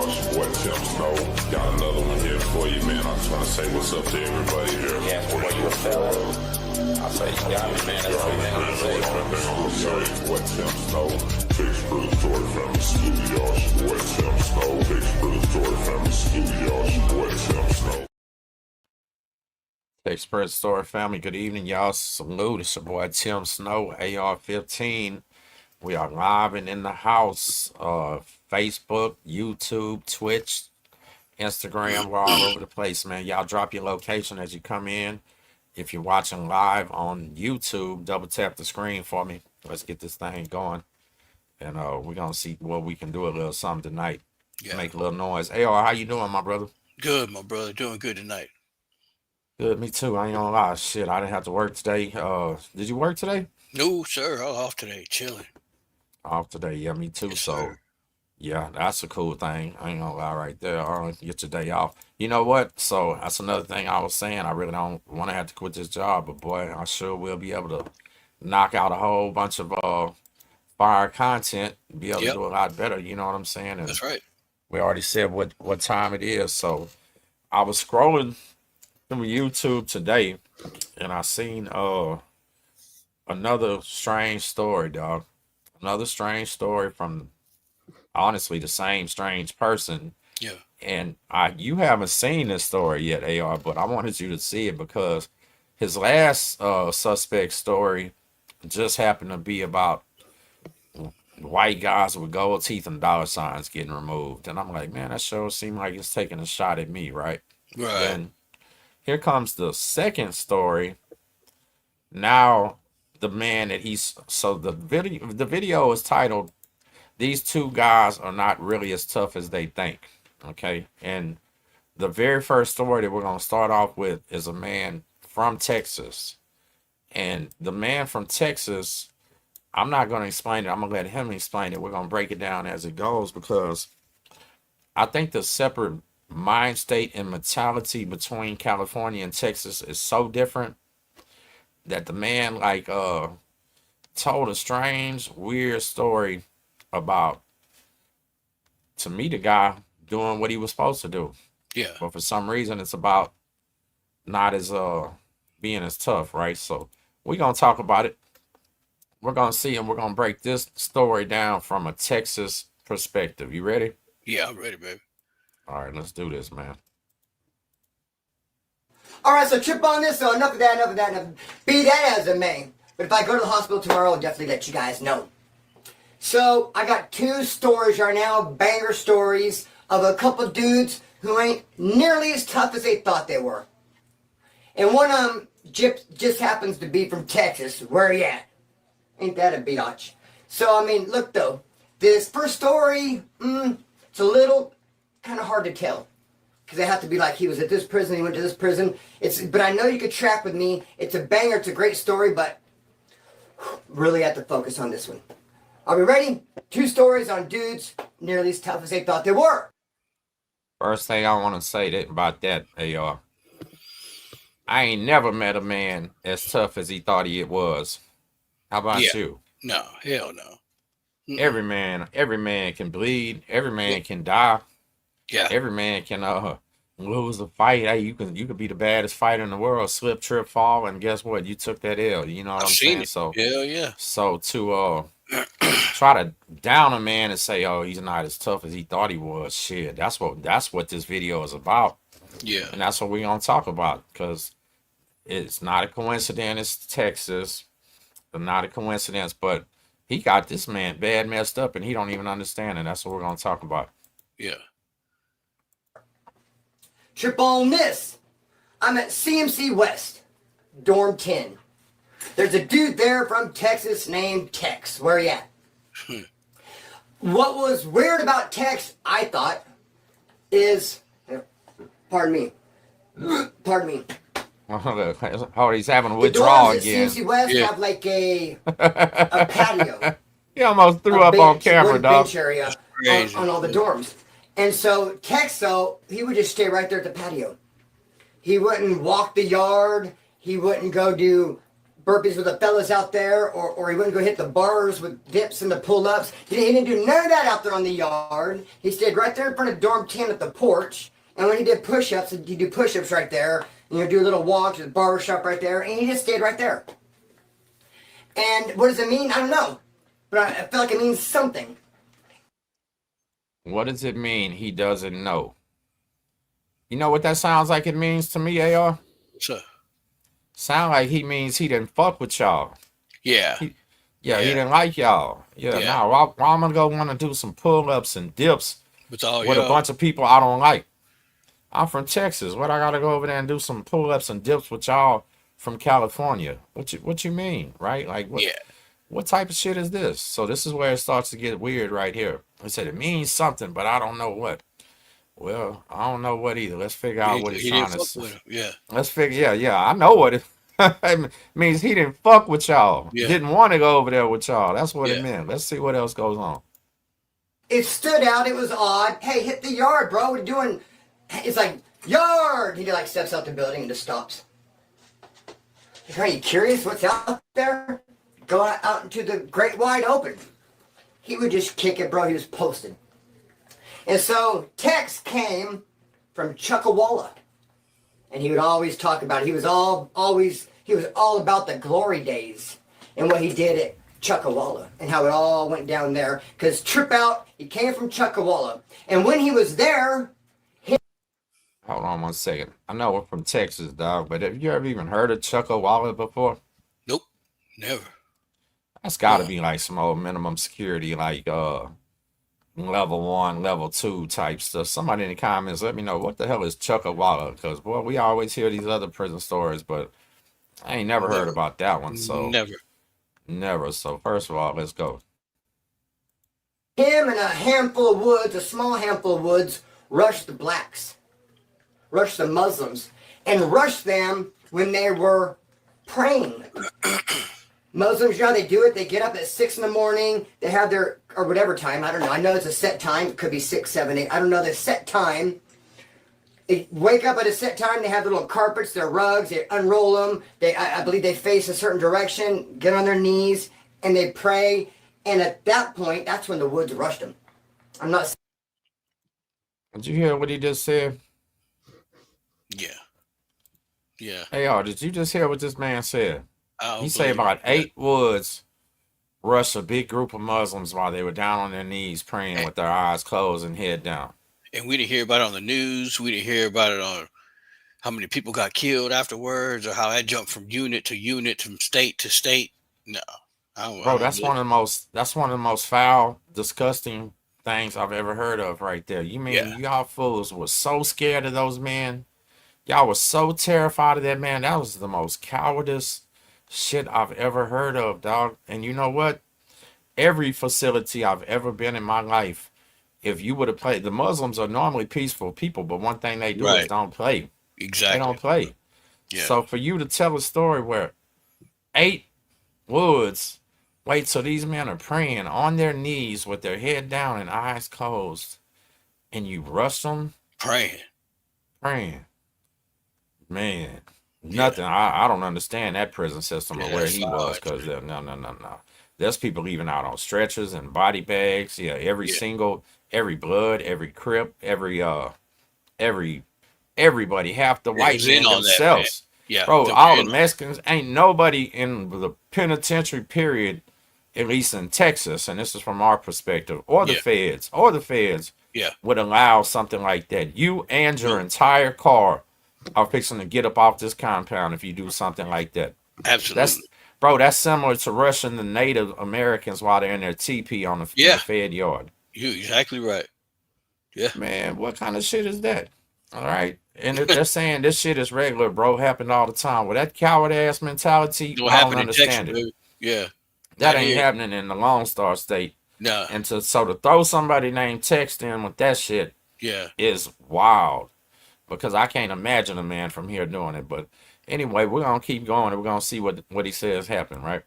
y'all. What Tim Snow. Got another one here for you, man. I just want to say what's up to everybody here. Yeah, for you a fella. I say you got me, man. That's everything I'm gonna say. What Tim Snow. Big Spruce Story Family Studios. What Tim Snow. Big Spruce Story Family Studios. What Tim Snow. Express Story family, good evening, y'all. Salute. It's your boy Tim Snow, AR-15. We are live and in the house. Facebook, YouTube, Twitch, Instagram. We're all over the place, man. Y'all drop your location as you come in. If you're watching live on YouTube, double tap the screen for me. Let's get this thing going. And we're gonna see what we can do a little something tonight. Yeah. Make a little noise. AR, how you doing, my brother? Good, my brother. Doing good tonight. Good, me too. I ain't gonna lie. Shit, I didn't have to work today. Did you work today? No, sir. I'm off today. Chilling. Off today, yeah, me too. Yes, so, sir. Yeah, that's a cool thing. I ain't gonna lie right there. Get your day off. You know what? So, that's another thing I was saying. I really don't want to have to quit this job, but boy, I sure will be able to knock out a whole bunch of fire content, be able to do a lot better. You know what I'm saying? And that's right. We already said what time it is. So, I was scrolling through YouTube today, and I seen another strange story, dog. Another strange story from honestly the same strange person. Yeah. And you haven't seen this story yet, AR, but I wanted you to see it because his last suspect story just happened to be about white guys with gold teeth and dollar signs getting removed. And I'm like, man, that sure seemed like it's taking a shot at me, right? Right. And here comes the second story. Now, the man that the video is titled, "These two guys are not really as tough as they think." Okay. And the very first story that we're going to start off with is a man from Texas. And the man from Texas, I'm not going to explain it. I'm going to let him explain it. We're going to break it down as it goes because I think the separate mind state and mentality between California and Texas is so different that the man told a strange, weird story about, to me, the guy doing what he was supposed to do. Yeah. But for some reason, it's about not as being as tough, right? So we're gonna talk about it. We're gonna see, and we're gonna break this story down from a Texas perspective. You ready? Yeah, I'm ready, baby. All right, let's do this, man. All right, so trip on this. So enough of that. Be that as it may. But if I go to the hospital tomorrow, I'll definitely let you guys know. So I got two stories right now, banger stories of a couple dudes who ain't nearly as tough as they thought they were. And one of them just happens to be from Texas. Where he at? Ain't that a biatch? So, I mean, look though. This first story, it's a little kind of hard to tell. Because they have to be like, he was at this prison, he went to this prison. But I know you could track with me. It's a banger, it's a great story, but really have to focus on this one. Are we ready? Two stories on dudes nearly as tough as they thought they were. First thing I want to say about that, AR, I ain't never met a man as tough as he thought he was. How about you? No, hell no. Every man can bleed. Every man can die. Yeah. Every man can lose a fight. Hey, you could be the baddest fighter in the world, slip, trip, fall, and guess what? You took that L. You know what I'm saying? It. So yeah. So to try to down a man and say, oh, he's not as tough as he thought he was, shit. That's what this video is about. Yeah. And that's what we're gonna talk about, because it's not a coincidence. It's Texas. It's not a coincidence, but he got this man bad messed up and he don't even understand it. That's what we're gonna talk about. Yeah. Trip on this. I'm at CMC West, Dorm 10. There's a dude there from Texas named Tex. Where he at? What was weird about Tex, I thought, is... Pardon me. Oh, he's having a withdrawal again. The dorms at CMC West have like a patio. He almost threw up on camera, dog. Bench area on all the dorms. And so Tex, though, he would just stay right there at the patio. He wouldn't walk the yard. He wouldn't go do burpees with the fellas out there, or he wouldn't go hit the bars with dips and the pull-ups. He didn't do none of that out there on the yard. He stayed right there in front of dorm 10 at the porch. And when he did push-ups, he'd do push-ups right there. Do a little walk to the barbershop right there. And he just stayed right there. And what does it mean? I don't know. But I feel like it means something. What does it mean he doesn't know? You know what that sounds like it means to me, AR? So, Sound like he means he didn't fuck with y'all. yeah. He didn't like y'all. Yeah. Now, why I'm gonna go want to do some pull-ups and dips With all with a y'all. bunch of people I don't like? I'm from Texas. What I gotta go over there and do some pull-ups and dips with y'all from California? What you mean, right? Like what? Yeah. What type of shit is this? So this is where it starts to get weird right here. I said it means something, but I don't know what. Well, I don't know what either. Let's figure out what he's He trying didn't to fuck with say. him. Yeah. Let's figure. Yeah. I know what it, it means. He didn't fuck with y'all. Yeah. Didn't want to go over there with y'all. That's what Yeah. it meant. Let's see what else goes on. It stood out. It was odd. Hey, hit the yard, bro. What are you doing? It's like, yard! He like steps out the building and just stops. Are you curious what's out there? Go out into the great wide open. He would just kick it, bro. He was posted. And so text came from Chuckawala. And he would always talk about it. He was all about the glory days and what he did at Chuckawala and how it all went down there. Because Trip Out, he came from Chuckawala. And when he was there, Hold on 1 second. I know we're from Texas, dog, but have you ever even heard of Chuckawala before? Nope. Never. That's got to be like some old minimum security, like level 1, level 2 type stuff. Somebody in the comments, let me know what the hell is Chuckawala, because boy, we always hear these other prison stories, but I ain't never heard about that one. So never. So first of all, let's go. him and a handful of woods, a small handful of woods, rushed the blacks, rushed the Muslims, and rushed them when they were praying. Muslims, you know how they do it? They get up at 6 in the morning, they have their, or whatever time, I don't know. I know it's a set time. It could be 6, 7, 8. I don't know the set time. They wake up at a set time, they have little carpets, their rugs, they unroll them. I believe they face a certain direction, get on their knees, and they pray. And at that point, that's when the woods rushed them. I'm not Did you hear what he just said? Yeah. Yeah. Hey, y'all, did you just hear what this man said? I don't He said believe about it. 8 woods rushed a big group of Muslims while they were down on their knees praying with their eyes closed and head down. And we didn't hear about it on the news. We didn't hear about it on how many people got killed afterwards, or how that jumped from unit to unit, from state to state. No, I don't. Bro, that's one of the most foul, disgusting things I've ever heard of right there. You mean y'all fools was so scared of those men? Y'all was so terrified of that man. That was the most cowardice shit I've ever heard of, dog. And you know what? Every facility I've ever been in my life, if you would have played, the Muslims are normally peaceful people, but one thing they do is don't play. Exactly. They don't play. Yeah. So for you to tell a story where 8 woods, wait, so these men are praying on their knees with their head down and eyes closed, and you rush them praying. Man, nothing. I don't understand that prison system or where that's he was, odd. because no. There's people leaving out on stretchers and body bags. Yeah, every blood, every crip, everybody, half the white was in men on that, themselves. Yeah, Bro, they were all in the on Mexicans, ain't nobody in the penitentiary period, at least in Texas, and this is from our perspective, or the feds, Yeah. would allow something like that. You and your entire car are fixing to get up off this compound if you do something like that. Absolutely. That's similar to rushing the Native Americans while they're in their teepee on the Fed yard. You're exactly right. Yeah. Man, what kind of shit is that? All right. And if they're saying this shit is regular, bro, happened all the time. Well, that coward ass mentality, Don't I happen don't in Texas, understand it. baby. Yeah. That Not ain't here. happening in the Lone Star State. No. And so to throw somebody named Text in with that shit Yeah. is wild. Because I can't imagine a man from here doing it. But anyway, we're going to keep going and we're going to see what he says happened, right?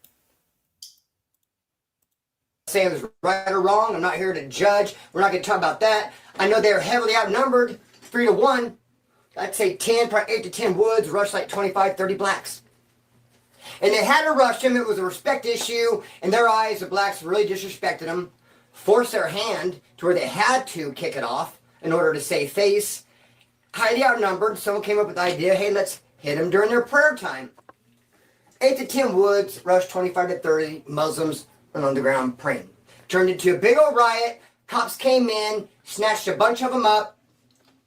saying it's right or wrong. I'm not here to judge. We're not going to talk about that. I know they're heavily outnumbered, 3-1. I'd say 10, probably 8 to 10 woods, rush like 25, 30 blacks. And they had to rush him. It was a respect issue. In their eyes, the blacks really disrespected him, forced their hand to where they had to kick it off in order to save face. Highly outnumbered, someone came up with the idea, hey, let's hit him during their prayer time. 8 to 10 Woods rushed 25 to 30 Muslims and on the ground praying. Turned into a big old riot. Cops came in, snatched a bunch of them up,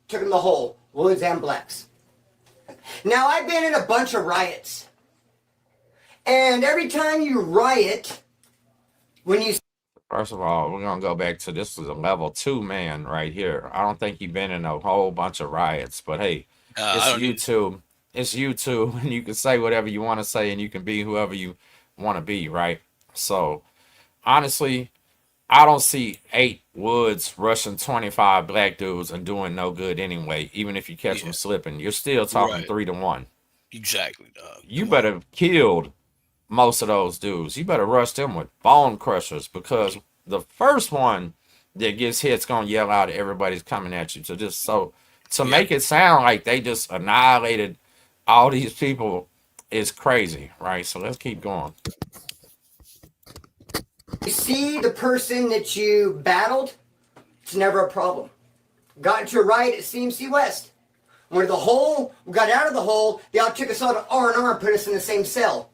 took them the whole, Woods and blacks. Now, I've been in a bunch of riots. And every time you riot, when you... First of all, we're gonna go back to this is a level 2 man right here. I don't think you've been in a whole bunch of riots, but hey, it's YouTube. It's YouTube, and you can say whatever you want to say, and you can be whoever you want to be, right? So, honestly, I don't see 8 Woods rushing 25 black dudes and doing no good anyway. Even if you catch them slipping, you're still talking 3 to 1. Exactly. You better have killed most of those dudes. You better rush them with bone crushers, because the first one that gets hit's gonna yell out, everybody's coming at you. To make it sound like they just annihilated all these people is crazy, right? So let's keep going. You see the person that you battled, it's never a problem. Got into a riot at CMC West. Where the hole, we got out of the hole, they all took us all to R&R and put us in the same cell.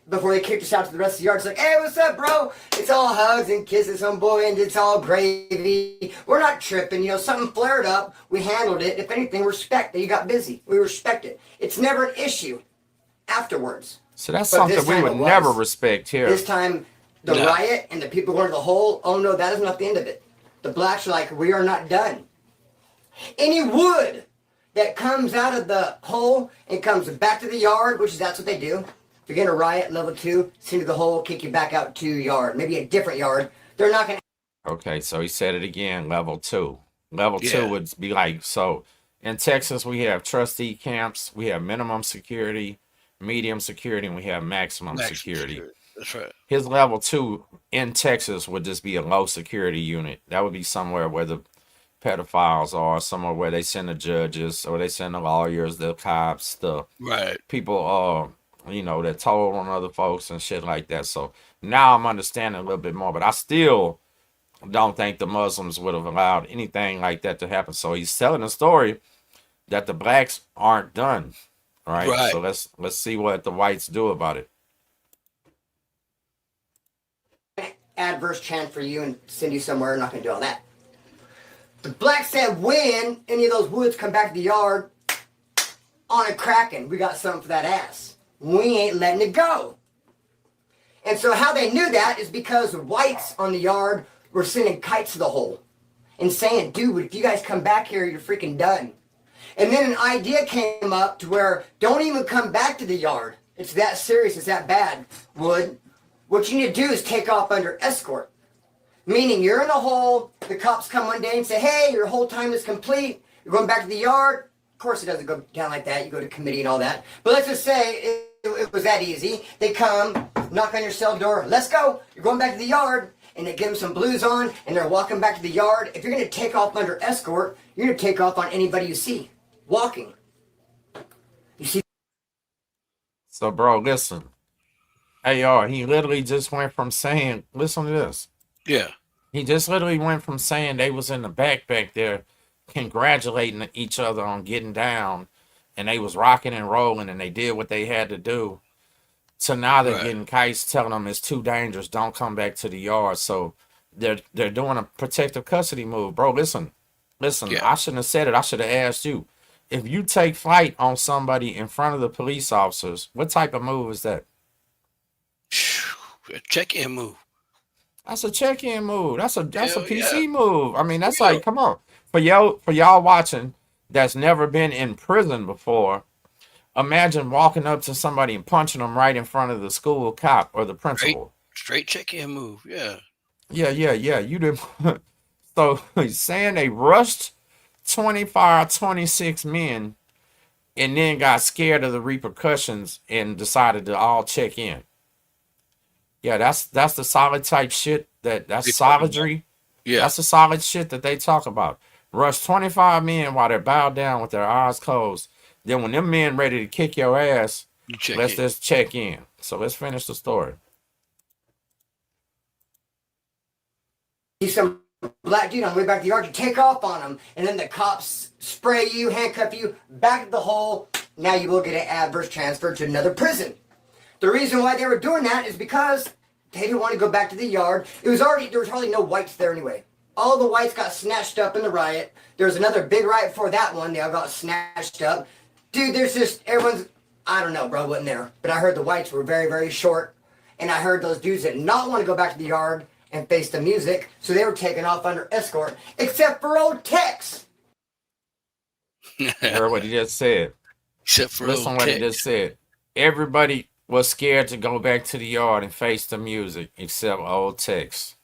Before they kicked us out to the rest of the yard. It's like, hey, what's up, bro? It's all hugs and kisses, homeboy, and it's all gravy. We're not tripping. You know, something flared up. We handled it. If anything, respect that you got busy. We respect it. It's never an issue afterwards. So that's something we would never respect here. This time, the riot and the people going to the hole, oh no, that is not the end of it. The blacks are like, we are not done. Any wood that comes out of the hole and comes back to the yard, which is that's what they do. If you're going to riot, level 2, send to the hole, kick you back out to your yard. Maybe a different yard. They're not going to... Okay, so he said it again, level 2. Level 2 would be like, so in Texas, we have trustee camps, we have minimum security, medium security, and we have maximum security. That's right. His level 2 in Texas would just be a low security unit. That would be somewhere where the pedophiles are, somewhere where they send the judges, or they send the lawyers, the cops, the people, you know, that told on other folks and shit like that. So now I'm understanding a little bit more, but I still don't think the Muslims would have allowed anything like that to happen. So he's telling a story that the blacks aren't done. Right. So let's see what the whites do about it. Adverse chant for you and send you somewhere. I'm not going to do all that. The blacks said when any of those woods come back to the yard on a cracking, we got something for that ass. We ain't letting it go. And so how they knew that is because the whites on the yard were sending kites to the hole and saying, dude, if you guys come back here, you're freaking done. And then an idea came up to where don't even come back to the yard. It's that serious. It's that bad, Wood. What you need to do is take off under escort. Meaning you're in the hole, the cops come one day and say, hey, your whole time is complete. You're going back to the yard. Of course it doesn't go down like that. You go to committee and all that. But let's just say it was that easy. They come, knock on your cell door. Let's go. You're going back to the yard. And they give them some blues on, and they're walking back to the yard. If you're going to take off under escort, you're going to take off on anybody you see walking. You see? So, bro, listen. AR, he literally just went from saying, listen to this. Yeah. He just literally went from saying they was in the back there congratulating each other on getting down, and they was rocking and rolling, and they did what they had to do, to now they're getting kites telling them it's too dangerous, don't come back to the yard. So they're doing a protective custody move. Bro, listen, I shouldn't have said it. I should have asked you. If you take flight on somebody in front of the police officers, what type of move is that? A check-in move. That's a check-in move. That's a PC move. I mean, that's like, come on. For y'all watching that's never been in prison before, imagine walking up to somebody and punching them right in front of the school cop or the principal. Straight check-in move, yeah. Yeah. You did. So he's saying they rushed 25, 26 men and then got scared of the repercussions and decided to all check in. Yeah, that's the solid type shit that's solidry. Yeah. That's the solid shit that they talk about. Rush 25 men while they're bowed down with their eyes closed. Then when them men ready to kick your ass, You check Let's it. just check in. So let's finish the story. See some black dude on the way back to the yard, you take off on him, and then the cops spray you, handcuff you, back at the hole. Now you will get an adverse transfer to another prison. The reason why they were doing that is because they didn't want to go back to the yard. There was hardly no whites there anyway. All the whites got snatched up in the riot. There was another big riot before that one. They all got snatched up. Dude, everyone's, I don't know, bro, wasn't there. But I heard the whites were very, very short. And I heard those dudes did not want to go back to the yard and face the music. So they were taken off under escort. Except for old Tex. You heard what he just said. Except for Listen old what he Tex. just said. Everybody was scared to go back to the yard and face the music except old Tex.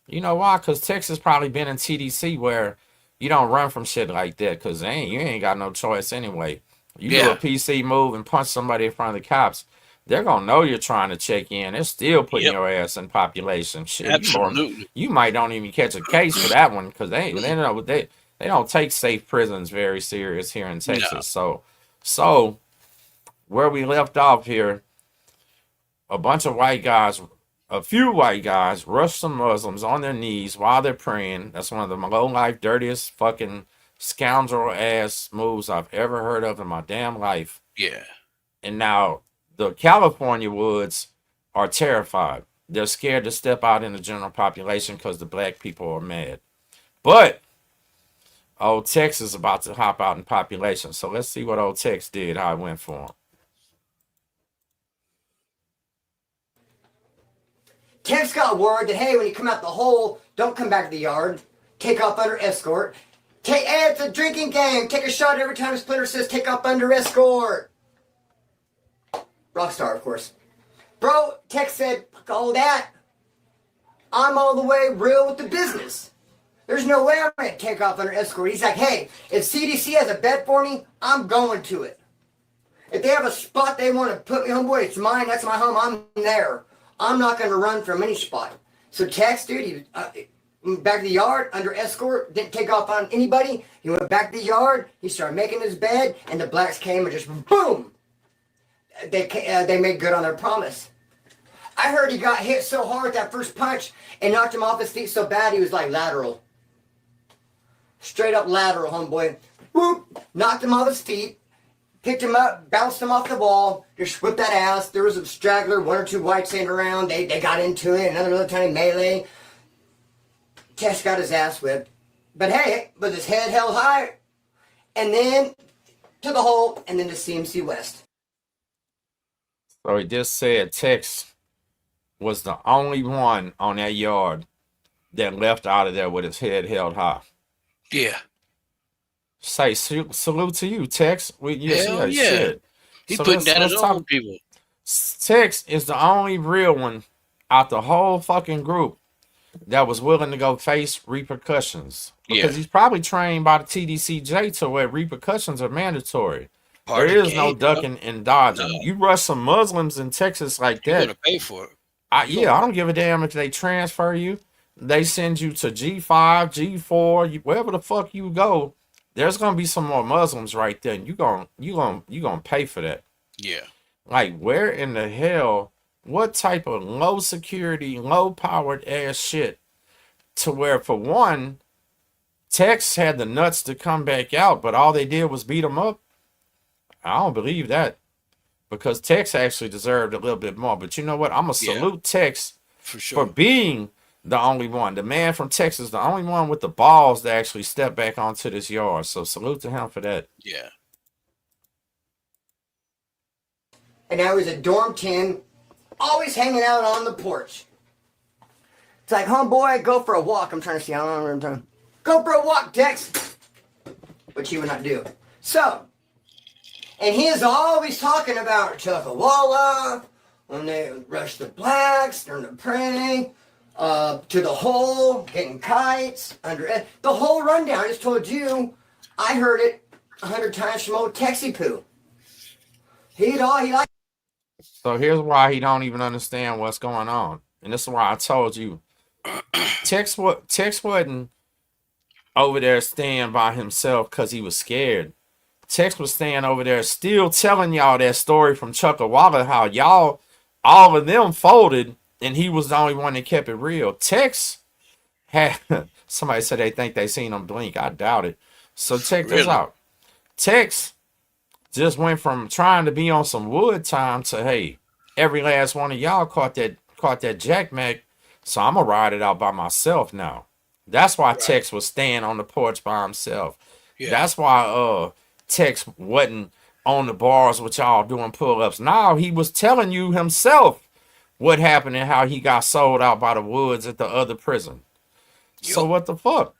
You know why? Because Tex has probably been in TDC where you don't run from shit like that because you ain't got no choice anyway. You do a PC move and punch somebody in front of the cops, they're going to know you're trying to check in. They're still putting your ass in population. Shit, Absolutely. you might don't even catch a case for that one because they don't take safe prisons very serious here in Texas. No. So where we left off here, a few white guys rushed some Muslims on their knees while they're praying. That's one of the low-life, dirtiest fucking scoundrel-ass moves I've ever heard of in my damn life. Yeah. And now the California woods are terrified. They're scared to step out in the general population because the black people are mad. But old Tex is about to hop out in population. So let's see what old Tex did, how it went for him. Tex got word that, hey, when you come out the hole, don't come back to the yard. Take off under escort. Hey, it's a drinking game. Take a shot every time Splinter says take off under escort. Rockstar, of course. Bro, Tex said, fuck all that. I'm all the way real with the business. There's no way I'm going to take off under escort. He's like, hey, if CDC has a bed for me, I'm going to it. If they have a spot they want to put me, homeboy, it's mine. That's my home. I'm there. I'm not going to run from any spot. So Tex, dude, he went back to the yard under escort, didn't take off on anybody. He went back to the yard, he started making his bed, and the blacks came and just boom! They made good on their promise. I heard he got hit so hard with that first punch and knocked him off his feet so bad he was like lateral. Straight up lateral, homeboy. Whoop! Knocked him off his feet. Picked him up, bounced him off the wall, just whipped that ass. There was a straggler, one or two whites standing around. They got into it, another little tiny melee. Tex got his ass whipped. But hey, with his head held high, and then to the hole, and then to CMC West. So he just said Tex was the only one on that yard that left out of there with his head held high. Yeah. Say salute to you, Tex. Hell yeah. Shit. He So putting down his let's talk- own people. Tex is the only real one out the whole fucking group that was willing to go face repercussions. Because he's probably trained by the TDCJ to where repercussions are mandatory. There is no ducking and dodging. No. You rush some Muslims in Texas like You're that. gonna pay for it. I don't give a damn if they transfer you. They send you to G5, G4, wherever the fuck you go. There's gonna be some more Muslims right there, and you gonna pay for that. Yeah. Like, where in the hell? What type of low security, low powered ass shit? To where, for one, Tex had the nuts to come back out, but all they did was beat him up. I don't believe that, because Tex actually deserved a little bit more. But you know what? I'm gonna salute Tex for being the only one. The man from Texas, the only one with the balls to actually step back onto this yard. So salute to him for that. Yeah. And I was at dorm 10, always hanging out on the porch. It's like, homeboy, go for a walk. I'm trying to see, I don't know what I'm talking. Go for a walk, Tex. Which he would not do. So, and he is always talking about Chuckawala, when they rush the blacks, during the praying, to the hole, getting kites, under the whole rundown. I just told you, I heard it 100 times from old Texie Poo. He liked. So here's why he don't even understand what's going on. And this is why I told you, Tex wasn't over there staying by himself because he was scared. Tex was staying over there still telling y'all that story from Chuckawala, how y'all, all of them folded, and he was the only one that kept it real. Tex had, somebody said they think they seen him blink. I doubt it. So check this Really? out. Tex just went from trying to be on some wood time to, hey, every last one of y'all caught that Jack Mac, so I'm gonna ride it out by myself now. That's why Right. Tex was staying on the porch by himself. Yeah. That's why Tex wasn't on the bars with y'all doing pull-ups. Now he was telling you himself what happened and how he got sold out by the woods at the other prison. So Yup. what the fuck?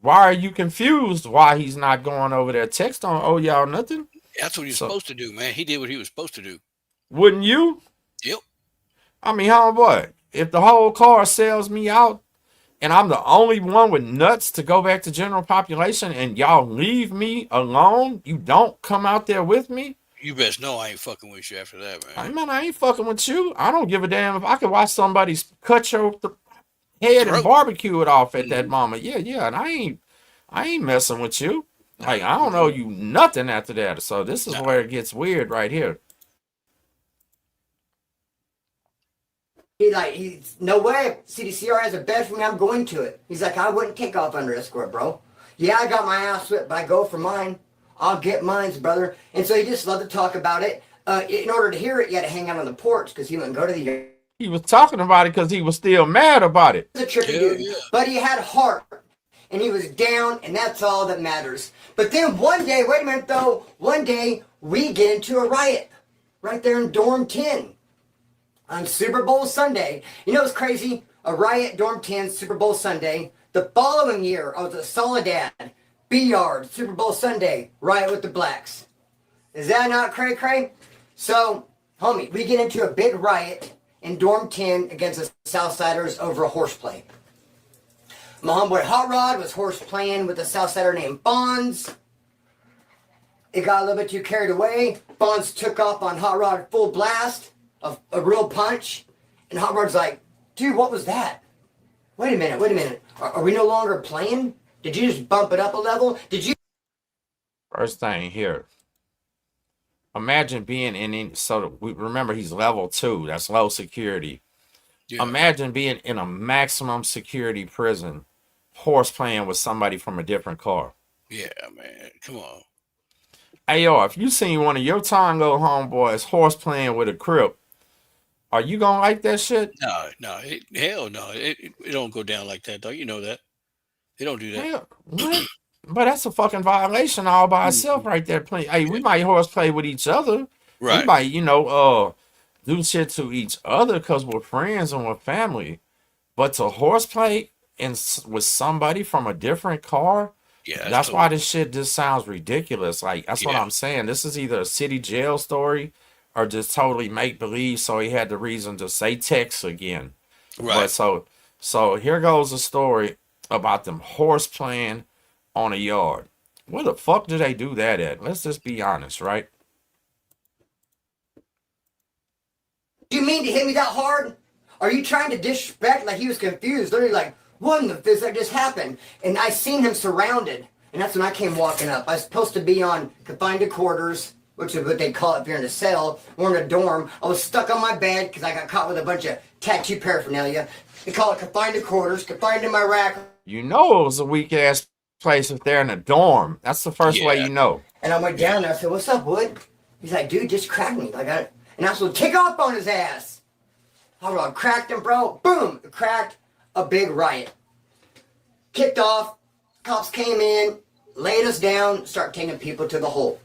Why are you confused why he's not going over there? Tex don't owe y'all nothing. That's what he was So supposed to do, man. He did what he was supposed to do. wouldn't you? Yep. I mean, homeboy, if the whole car sells me out and I'm the only one with nuts to go back to general population and y'all leave me alone, you don't come out there with me, You best know I ain't fucking with you after that, man. I ain't fucking with you. I don't give a damn if I could watch somebody cut your head and Throat. barbecue it off at that Mhm. moment. Yeah, and I ain't messing with you. Like, Nah. I don't know you nothing after that. So this is Nah. where it gets weird right here. He's no way. CDCR has a bed for me. I'm going to it. He's like, I wouldn't take off under escort, bro. Yeah, I got my ass whipped, but I go for mine. I'll get mines, brother. And so he just loved to talk about it. In order to hear it, you had to hang out on the porch because he wouldn't go to the yard. He was talking about it because he was still mad about it. He was a trippy Hell dude, yeah. but he had heart. And he was down, and that's all that matters. But then one day, wait a minute though, one day we get into a riot right there in Dorm 10 on Super Bowl Sunday. You know what's crazy? A riot, Dorm 10, Super Bowl Sunday. The following year, I was at Soledad, B-Yard, Super Bowl Sunday, riot with the blacks. Is that not cray-cray? So, homie, we get into a big riot in Dorm 10 against the Southsiders over a horseplay. My homeboy Hot Rod was horse playing with a Southsider named Bonds. It got a little bit too carried away. Bonds took off on Hot Rod full blast, a real punch. And Hot Rod's like, dude, what was that? Wait a minute. Are we no longer playing? Did you just bump it up a level? Did you? First thing here. Imagine being so we remember he's level 2. That's low security. Yeah. Imagine being in a maximum security prison, horse playing with somebody from a different car. Yeah, man. Come on. Hey, yo, if you seen one of your Tongo homeboys horse playing with a Crip, are you gonna like that shit? No. Hell no. It don't go down like that, though. You know that. They don't do that. Hell, what? But that's a fucking violation all by itself right there. Playing. Hey, we might horse play with each other. We Right. might, do shit to each other because we're friends and we're family. But to horseplay with somebody from a different car, Yeah. that's why this shit just sounds ridiculous. Like, that's what Yeah. I'm saying. This is either a city jail story or just totally make believe. So he had the reason to say Tex again. Right. But so here goes a story about them horse playing on a yard. Where the fuck do they do that at? Let's just be honest, right? You mean to hit me that hard? Are you trying to disrespect? Like he was confused, literally like, what in the fizz that just happened? And I seen him surrounded, and that's when I came walking up. I was supposed to be on confined to quarters, which is what they call it if you're in a cell. We're in a dorm. I was stuck on my bed because I got caught with a bunch of tattoo paraphernalia. They call it confined to quarters, confined in my rack. You know it was a weak ass place if they're in a dorm. That's the first way Yeah. you know. And I went down there. I said, "What's up, Wood?" He's like, "Dude, just cracked me." And I was like, "Kick off on his ass." I cracked him, bro. Boom, cracked. A big riot. Kicked off. Cops came in, laid us down, start taking people to the hole.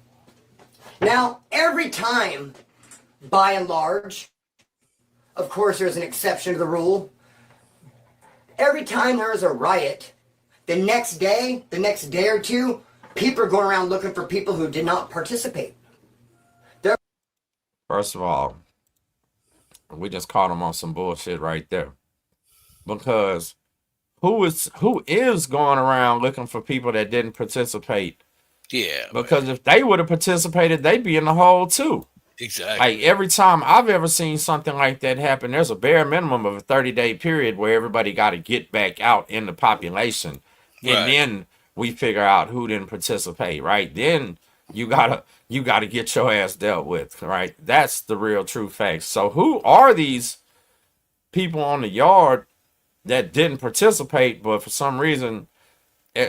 Now, every time, by and large, of course, there's an exception to the rule. Every time there is a riot, the next day or two, people are going around looking for people who did not participate. First of all, we just caught him on some bullshit right there. Because who is going around looking for people that didn't participate? Yeah. Because if they would have participated, they'd be in the hole too. Exactly. Like every time I've ever seen something like that happen, there's a bare minimum of a 30-day period where everybody got to get back out in the population. And Right. then we figure out who didn't participate, right? Then you gotta get your ass dealt with, right? That's the real true facts. So who are these people on the yard that didn't participate, but for some reason,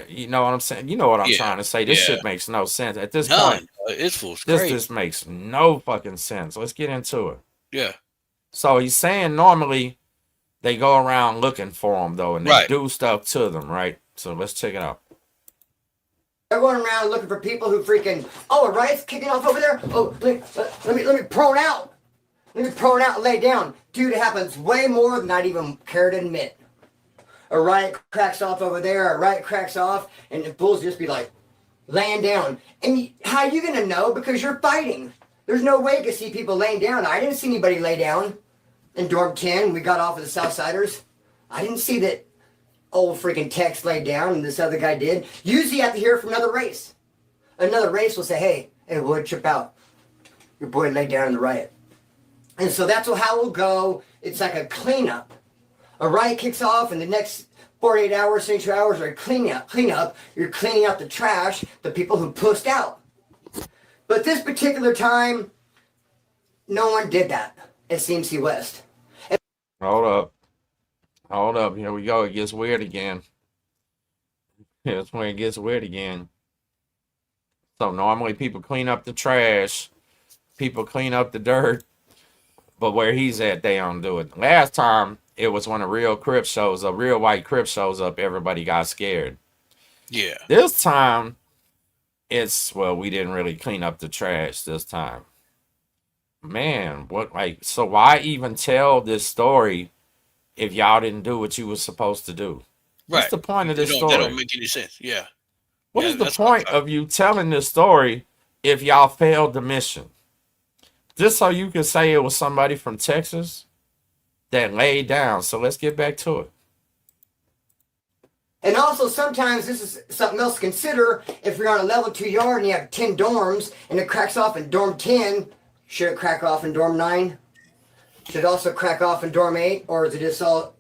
you know what I'm saying? You know what I'm Yeah. trying to say. This Yeah. shit makes no sense at this None. point. It's fool's This crazy. just makes no fucking sense. Let's get into it. Yeah. So he's saying normally they go around looking for them though, and they Right. do stuff to them, right? So let's check it out. They're going around looking for people who freaking, oh, a riot's kicking off over there. Oh, let me prone out. Let me prone out and lay down. Dude, it happens way more than I'd even care to admit. A riot cracks off over there, a riot cracks off, and the bulls just be like laying down. And how are you going to know? Because you're fighting. There's no way you can see people laying down. I didn't see anybody lay down in Dorm 10. We got off of the Southsiders. I didn't see that old freaking Tex laid down and this other guy did. Usually you have to hear from another race. Another race will say, hey, Wood, trip out. Your boy laid down in the riot. And so that's how we'll go. It's like a cleanup. A riot kicks off, and the next 48 hours, 72 hours are cleanup. You're cleaning out the trash, the people who pushed out. But this particular time, no one did that at CMC West. Hold up. Here we go. It gets weird again. That's when it gets weird again. So normally people clean up the trash, people clean up the dirt, but where he's at, they don't do it. Last time, it was when a real Crip shows up, real white Crip shows up, everybody got scared. Yeah. This time, we didn't really clean up the trash this time. Man, so why even tell this story if y'all didn't do what you were supposed to do? What's Right. the point of this That story? don't make any sense. Yeah. What Yeah, is the that's what I'm point of you telling this story if y'all failed the mission? Just so you can say it was somebody from Texas that laid down. So let's get back to it. And also, sometimes this is something else to consider. If you're on a level 2 yard and you have 10 dorms and it cracks off in dorm 10, should it crack off in dorm 9? Should it also crack off in dorm 8? Or is it just all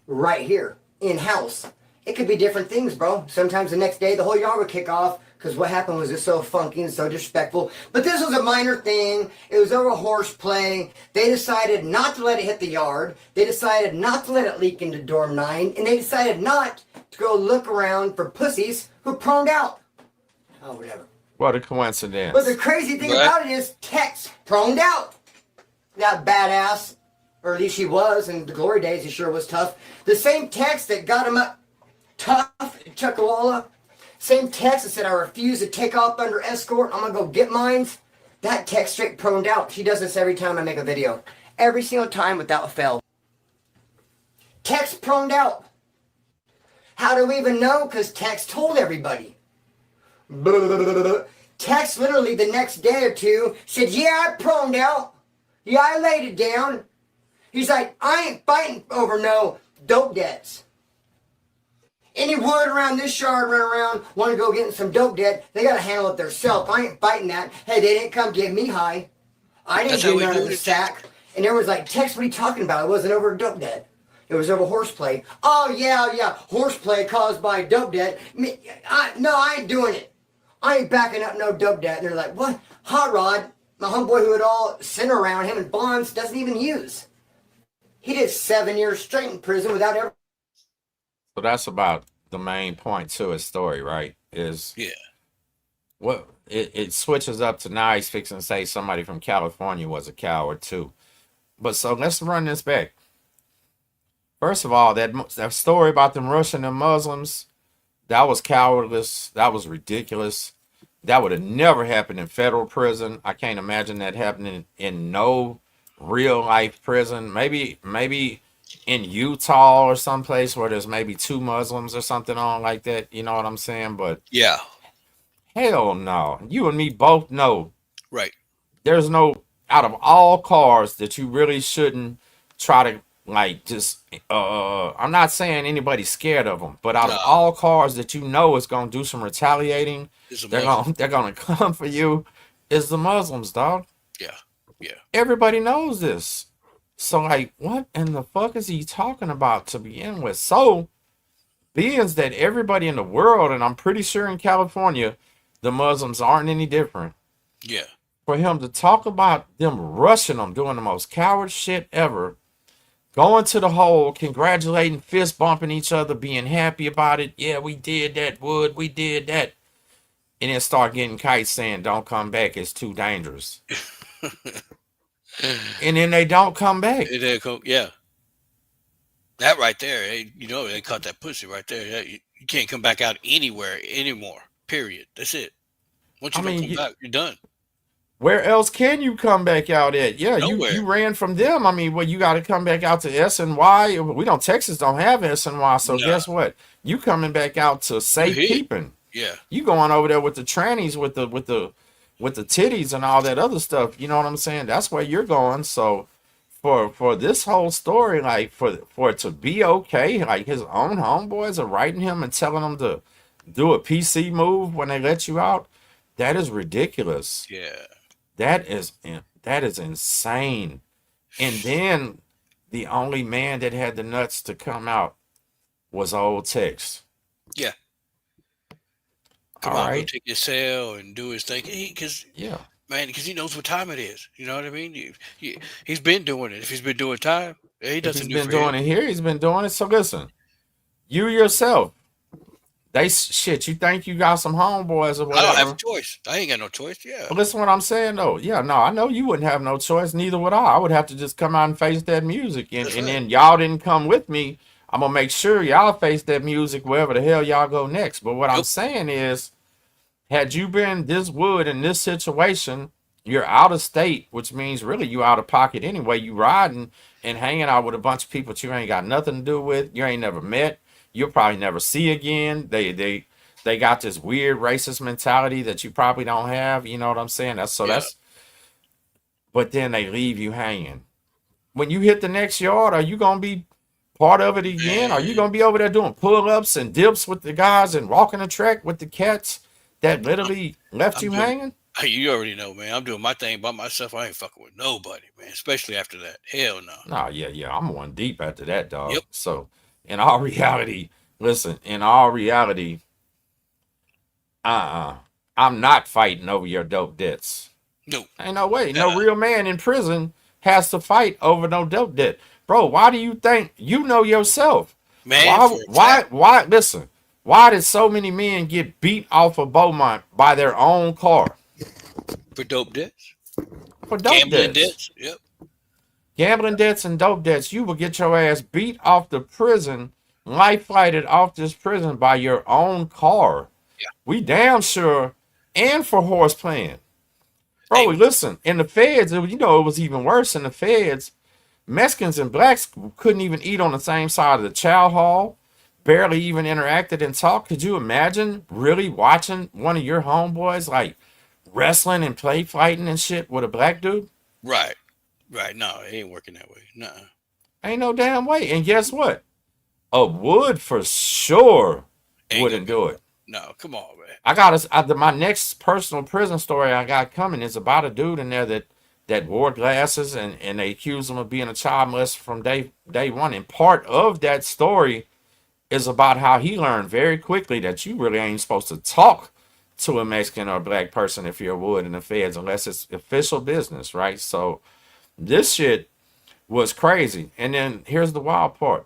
right here, in-house? It could be different things, bro. Sometimes the next day, the whole yard would kick off because what happened was just so funky and so disrespectful. But this was a minor thing. It was over horseplay. They decided not to let it hit the yard. They decided not to let it leak into dorm 9. And they decided not to go look around for pussies who proned out. Oh, whatever. What a coincidence. But the crazy thing Right. about it is Tex proned out. That badass, or at least he was, in the glory days he sure was tough. The same Tex that got him up tough in Chuckawala, same Tex that said, I refuse to take off under escort, I'm going to go get mines. That Tex straight proned out. She does this every time I make a video. Every single time without fail. Tex proned out. How do we even know? Because Tex told everybody. Tex literally the next day or two said, yeah, I proned out. Yeah, I laid it down. He's like, I ain't fighting over no dope debts. Any wood around this yard run around, want to go get in some dope debt, they got to handle it themselves. I ain't fighting that. Hey, they didn't come get me high. I didn't That's how do we none do of the it. sack. And everyone's like, Tex, what are you talking about? It wasn't over dope debt. It was over horseplay. Oh, yeah, horseplay caused by dope debt. No, I ain't doing it. I ain't backing up no dope debt. And they're like, what? Hot Rod, my homeboy who had all center around him and bonds, doesn't even use. He did 7 years straight in prison without ever. So that's about the main point to his story, right? Is Yeah. what it switches up to now he's fixing to say somebody from California was a coward too. But so let's run this back. First of all, that story about them Russian and Muslims, that was cowardless. That was ridiculous. That would have never happened in federal prison. I can't imagine that happening in no real life prison. Maybe in Utah or someplace where there's maybe 2 Muslims or something on like that. You know what I'm saying? But Yeah. hell no. You and me both know Right. there's no, out of all cars that you really shouldn't try to like just I'm not saying anybody's scared of them, but out of No. all cars that you know is gonna do some retaliating, It's a they're Muslim. gonna come for you, is the Muslims, dog. Yeah. Yeah. Everybody knows this. So like, what in the fuck is he talking about to begin with? So being that everybody in the world, and I'm pretty sure in California, the Muslims aren't any different. Yeah. For him to talk about them rushing them, doing the most coward shit ever, going to the hole, congratulating, fist bumping each other, being happy about it. Yeah, we did that, Wood. We did that. And then start getting kites saying, don't come back. It's too dangerous. And then they don't come back. Yeah. That right there, they caught that pussy right there. You can't come back out anywhere anymore. Period. That's it. Once you come back, you're done. Where else can you come back out at? Yeah, Nowhere. you ran from them. I mean, well, you got to come back out to SNY. Texas don't have SNY, so guess what? You coming back out to safekeeping. Yeah. You going over there with the trannies, with the titties and all that other stuff. You know what I'm saying? That's where you're going. So for this whole story, like for it to be okay, like his own homeboys are writing him and telling him to do a PC move when they let you out, that is ridiculous. Yeah. That is insane. And then the only man that had the nuts to come out was old Tex. Yeah. Come on, go take your cell and do his thing. Because he knows what time it is. You know what I mean? He's been doing it. If he's been doing time, he doesn't. He's been doing it here. He's been doing it. So listen, you yourself. You think you got some homeboys or whatever. I don't have a choice. I ain't got no choice. Yeah. But listen what I'm saying, though. Yeah, no, I know you wouldn't have no choice. Neither would I. I would have to just come out and face that music. And then y'all didn't come with me. I'm going to make sure y'all face that music wherever the hell y'all go next. But what I'm saying is, had you been this Wood in this situation, you're out of state, which means really you out of pocket anyway. You riding and hanging out with a bunch of people that you ain't got nothing to do with. You ain't never met. You'll probably never see again. They got this weird racist mentality that you probably don't have. You know what I'm saying? But then they leave you hanging. When you hit the next yard, are you gonna be part of it again? Are you gonna be over there doing pull-ups and dips with the guys and walking the track with the cats that literally left you hanging? You already know, man. I'm doing my thing by myself. I ain't fucking with nobody, man. Especially after that. Hell no. No, yeah. I'm one deep after that, dog. Yep. So in all reality, I'm not fighting over your dope debts. No. Ain't no way. No real man in prison has to fight over no dope debt. Bro, why do you think you know yourself? Man, why listen, why did so many men get beat off of Beaumont by their own car? For dope debts? For dope Gambling debts. Yep. Gambling debts and dope debts, you will get your ass beat off the prison, life flighted off this prison by your own car. Yeah. We damn sure, and for horse playing. Bro, listen, in the feds, it was even worse in the feds. Mexicans and blacks couldn't even eat on the same side of the chow hall, barely even interacted and talked. Could you imagine really watching one of your homeboys like wrestling and play fighting and shit with a black dude? Right. No, it ain't working that way. Nuh-uh. Ain't no damn way. And guess what? A Wood for sure wouldn't do it. No, come on, man. My next personal prison story I got coming is about a dude in there that wore glasses and they accused him of being a child molester from day one. And part of that story is about how he learned very quickly that you really ain't supposed to talk to a Mexican or a black person if you're a Wood in the feds unless it's official business, right? So this shit was crazy. And then here's the wild part.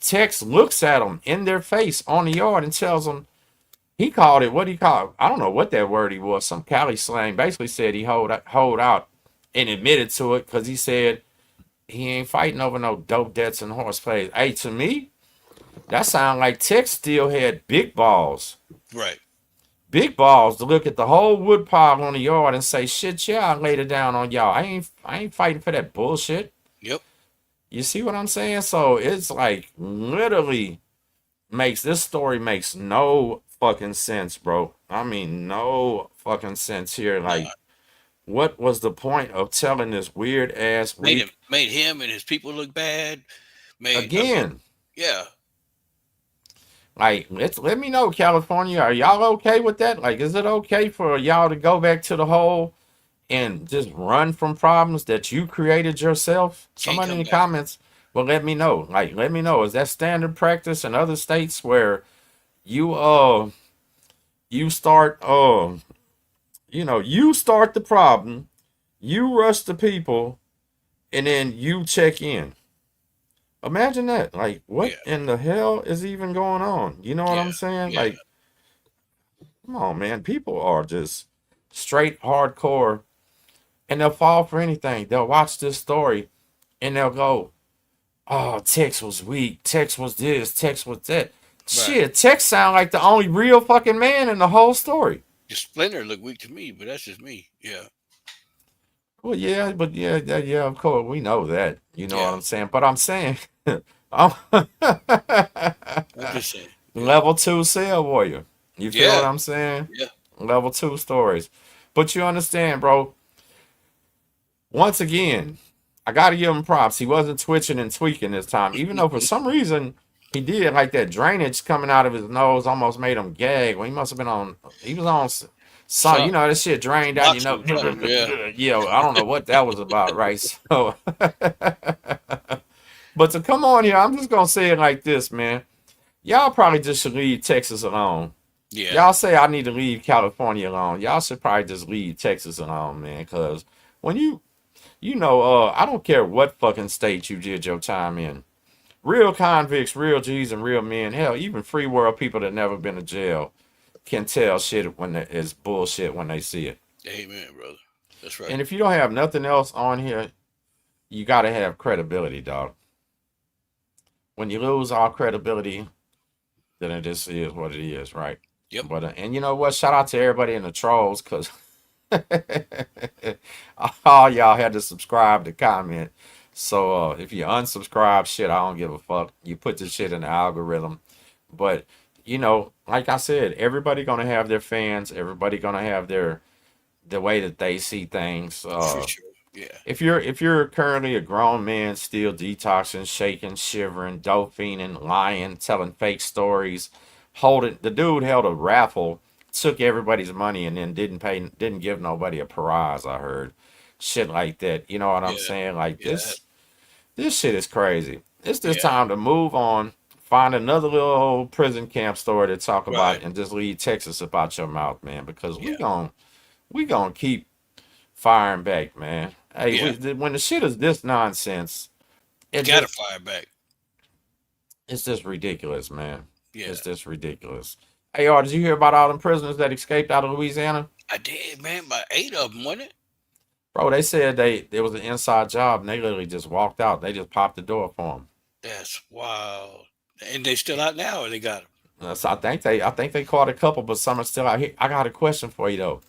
Tex looks at them in their face on the yard and tells them, he called it, what he called, I don't know what that word he was, some Cali slang, basically said he hold out and admitted to it because he said he ain't fighting over no dope debts and horseplay. Hey, to me, that sound like Tex still had big balls. Right. Big balls to look at the whole wood pile on the yard and say, shit, yeah, I laid it down on y'all. I ain't fighting for that bullshit. Yep. You see what I'm saying? So it's like literally this story makes no fucking sense, bro. I mean, no fucking sense here. Like, what was the point of telling this weird ass made him and his people look bad? Yeah. Like, let me know, California. Are y'all okay with that? Like, is it okay for y'all to go back to the hole and just run from problems that you created yourself? Somebody in the comments will let me know. Like, let me know. Is that standard practice in other states where you you start, you start the problem, you rush the people, and then you check in. Imagine that. Like, what in the hell is even going on? You know what I'm saying? Like, come on, man. People are just straight hardcore, and they'll fall for anything. They'll watch this story, and they'll go, "Oh, Tex was weak. Tex was this. Tex was that." Shit, Tex sound like the only real fucking man in the whole story. Splinter looked weak to me, but that's just me. Yeah. Well, yeah, but yeah, of course we know that. You know what I'm saying? But I'm saying, I'm just saying. Level 2 cell warrior. You feel what I'm saying? Yeah. Level 2 stories. But you understand, bro. Once again, I gotta give him props. He wasn't twitching and tweaking this time, even though for some reason he did. Like that drainage coming out of his nose almost made him gag. Well, he must have been on. He was on. So you know this shit drained down. You know, yeah. I don't know what that was about, right? So, but to come on here, I'm just gonna say it like this, man. Y'all probably just should leave Texas alone. Yeah. Y'all say I need to leave California alone. Y'all should probably just leave Texas alone, man. Cause when I don't care what fucking state you did your time in. Real convicts, real G's, and real men, hell, even free world people that never been to jail can tell shit when it's bullshit when they see it. Amen, brother. That's right. And if you don't have nothing else on here, you got to have credibility, dog. When you lose all credibility, then it just is what it is, right? Yep. But and you know what? Shout out to everybody in the trolls, because all y'all had to subscribe to comment. So if you unsubscribe, shit, I don't give a fuck. You put this shit in the algorithm. But like I said, everybody gonna have their fans. Everybody gonna have the way that they see things. For sure. Yeah. If you're currently a grown man still detoxing, shaking, shivering, dope fiending, lying, telling fake stories, the dude held a raffle, took everybody's money, and then didn't give nobody a prize. I heard shit like that. You know what I'm saying? Like this shit is crazy. It's just time to move on. Find another little old prison camp story to talk about, and just leave Texas about your mouth, man. Because we gonna keep firing back, man. Hey, when the shit is this nonsense, you gotta fire back. It's just ridiculous, man. Yeah. It's just ridiculous. Hey, did you hear about all them prisoners that escaped out of Louisiana? I did, man. About 8 of them, wasn't it? Bro, they said there was an inside job, and they literally just walked out. They just popped the door for them. That's wild. And they still out now, or they got them? So I think they caught a couple, but some are still out here. I got a question for you though.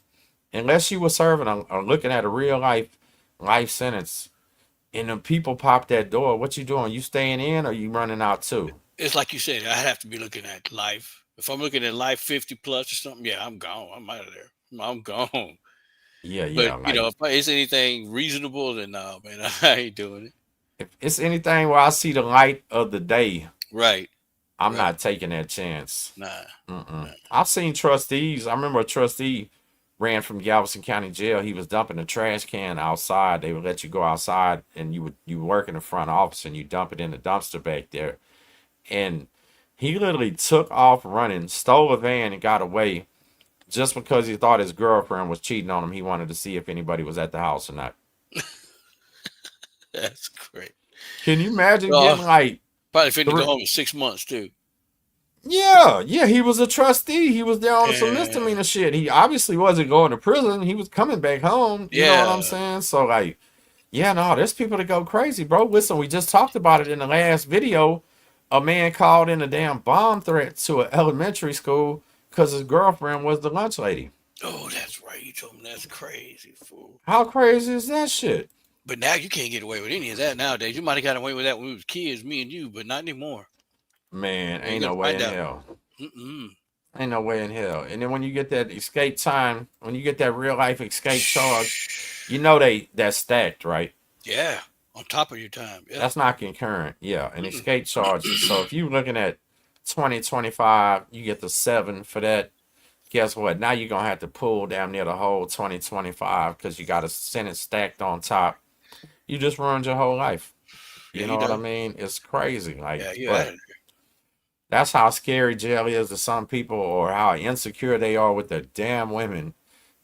Unless you were serving or looking at a real life sentence, and the people pop that door, what you doing? You staying in, or you running out too? It's like you said. I have to be looking at life. If I'm looking at life 50 plus or something, I'm gone. I'm out of there. I'm gone. Yeah. But if it's anything reasonable, then no, man, I ain't doing it. If it's anything where I see the light of the day, right, I'm not taking that chance. Nah. I've seen trustees. I remember a trustee ran from Galveston County Jail. He was dumping a trash can outside. They would let you go outside, and you work in the front office, and you dump it in the dumpster back there. And he literally took off running, stole a van, and got away just because he thought his girlfriend was cheating on him. He wanted to see if anybody was at the house or not. That's great. Can you imagine getting probably finna go home in 6 months too? Yeah. He was a trustee. He was there on some misdemeanor shit. He obviously wasn't going to prison. He was coming back home. You know what I'm saying? So there's people that go crazy, bro. Listen, we just talked about it in the last video. A man called in a damn bomb threat to an elementary school because his girlfriend was the lunch lady. Oh, that's right. You told me that's crazy, fool. How crazy is that shit? But now you can't get away with any of that nowadays. You might have got away with that when we was kids, me and you, but not anymore. Man, ain't no way in hell. Ain't no way in hell. And then when you get that escape time, when you get that real life escape charge, that's stacked, right? Yeah, on top of your time. Yeah. That's not concurrent. Yeah, an escape charges. So if you're looking at 2025, you get the 7 for that. Guess what? Now you're going to have to pull down near the whole 2025 because you got a sentence stacked on top. You just ruined your whole life. You know what I mean? It's crazy. That's how scary jail is to some people, or how insecure they are with their damn women,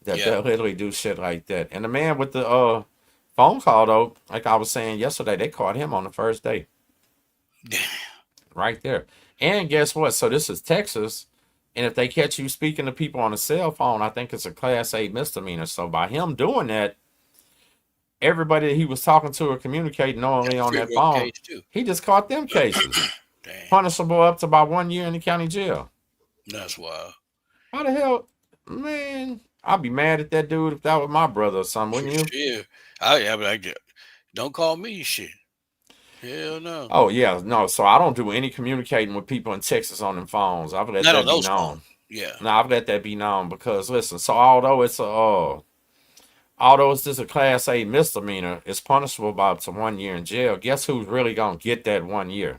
that they'll literally do shit like that. And the man with the phone call, though, like I was saying yesterday, they caught him on the first day. Damn. Right there. And guess what? So this is Texas. And if they catch you speaking to people on a cell phone, I think it's a Class A misdemeanor. So by him doing that, everybody that he was talking to or communicating only on that phone, he just caught them cases. Punishable up to about 1 year in the county jail. That's wild. How the hell, man? I'd be mad at that dude if that was my brother or something, wouldn't you? Yeah. But don't call me shit. Hell no. Oh yeah, no. So I don't do any communicating with people in Texas on them phones. I've let that be known. Yeah. No, I've let that be known because listen. So although it's just a Class A misdemeanor, it's punishable by up to 1 year in jail. Guess who's really gonna get that 1 year?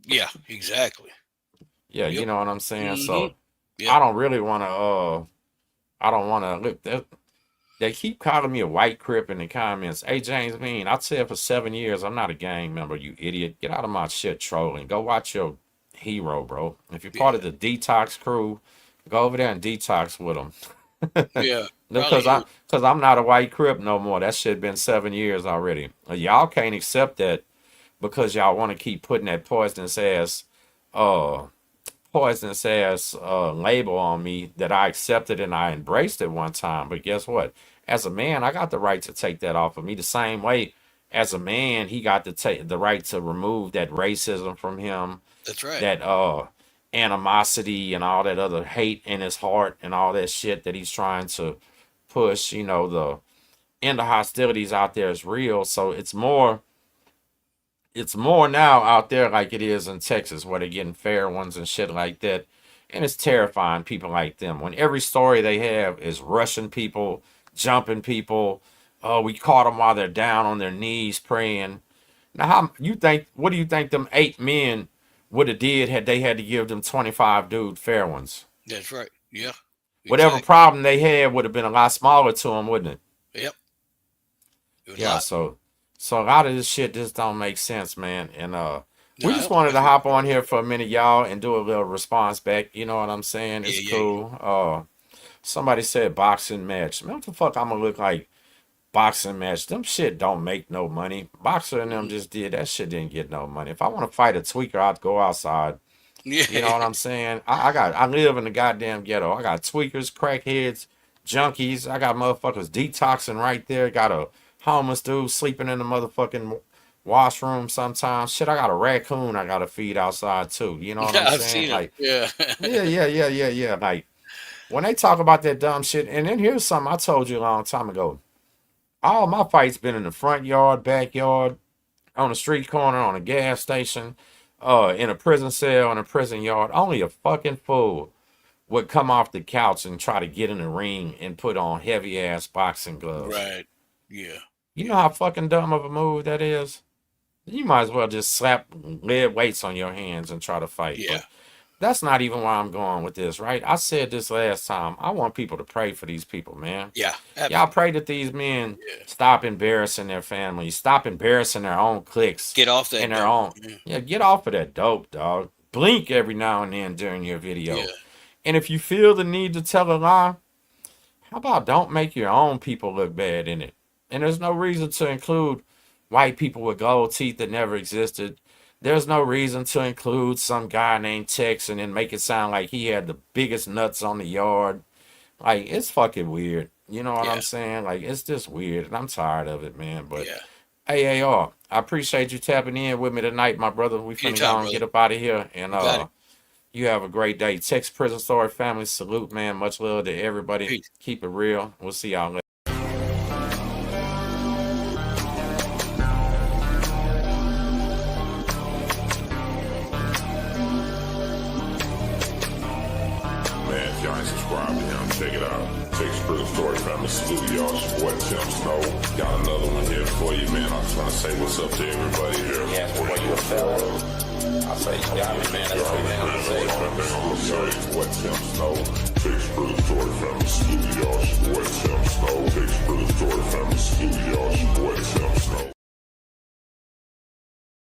Yeah, exactly. Yeah, you know what I'm saying. So I don't really want to. I don't want to look. They keep calling me a white crip in the comments. Hey, James Mean, I've said for 7 years, I'm not a gang member, you idiot. Get out of my shit trolling. Go watch your hero, bro. If you're part of the detox crew, go over there and detox with them. Yeah. Because I'm not a white crip no more. That shit been 7 years already. Y'all can't accept that because y'all want to keep putting that poisonous ass label on me that I accepted and I embraced it one time. But guess what? As a man, I got the right to take that off of me. The same way as a man, he got to take the right to remove that racism from him. That's right. That animosity and all that other hate in his heart and all that shit that he's trying to push. You know, the hostilities out there is real. So it's more now out there like it is in Texas, where they're getting fair ones and shit like that. And it's terrifying people like them when every story they have is rushing people, jumping people. Oh, we caught them while they're down on their knees praying. Now, what do you think them 8 men would have did had they had to give them 25 dude fair ones? That's right. Yeah. Exactly. Whatever problem they had would have been a lot smaller to them, wouldn't it? Yep. Yeah. So a lot of this shit just don't make sense, man. And we just wanted to hop on here for a minute, y'all, and do a little response back. You know what I'm saying? It's cool. Somebody said boxing match. Man, what the fuck I'm gonna look like boxing match? Them shit don't make no money. Boxer and them just did that shit, didn't get no money. If I want to fight a tweaker, I'd go outside. Yeah. You know what I'm saying? I live in the goddamn ghetto. I got tweakers, crackheads, junkies. I got motherfuckers detoxing right there. Got a homeless dude sleeping in the motherfucking washroom sometimes. Shit, I got a raccoon I gotta feed outside too. You know what I'm saying? Like, yeah. Like, when they talk about that dumb shit, and then here's something I told you a long time ago. All my fights been in the front yard, backyard, on a street corner, on a gas station, in a prison cell, in a prison yard. Only a fucking fool would come off the couch and try to get in the ring and put on heavy ass boxing gloves. Right. Yeah. You know how fucking dumb of a move that is? You might as well just slap lead weights on your hands and try to fight. Yeah. But that's not even where I'm going with this, right? I said this last time. I want people to pray for these people, man. Yeah. Absolutely. Y'all pray that these men stop embarrassing their families, stop embarrassing their own cliques. Get off that. And their own. Yeah, get off of that dope, dog. Blink every now and then during your video. Yeah. And if you feel the need to tell a lie, how about don't make your own people look bad in it? And there's no reason to include white people with gold teeth that never existed. There's no reason to include some guy named Tex and then make it sound like he had the biggest nuts on the yard. Like, it's fucking weird. You know what I'm saying? Like, it's just weird. And I'm tired of it, man. But AAR, I appreciate you tapping in with me tonight, my brother. We finna go and get up out of here. And you have a great day. Tex Prison Story family, salute, man. Much love to everybody. Peace. Keep it real. We'll see y'all later. Check it out. Tex Prison Story family, salute y'all. It's your boy Tim Snow. Got another one here for you, man. I just want to say what's up to everybody here. Yeah, boy, you a fella. I say you got me, man. That's what I'm saying. It's your boy Tim Snow. Tex Prison Story family, salute y'all. It's your boy Tim Snow. Tex Prison Story family, salute y'all. It's your boy Tim Snow.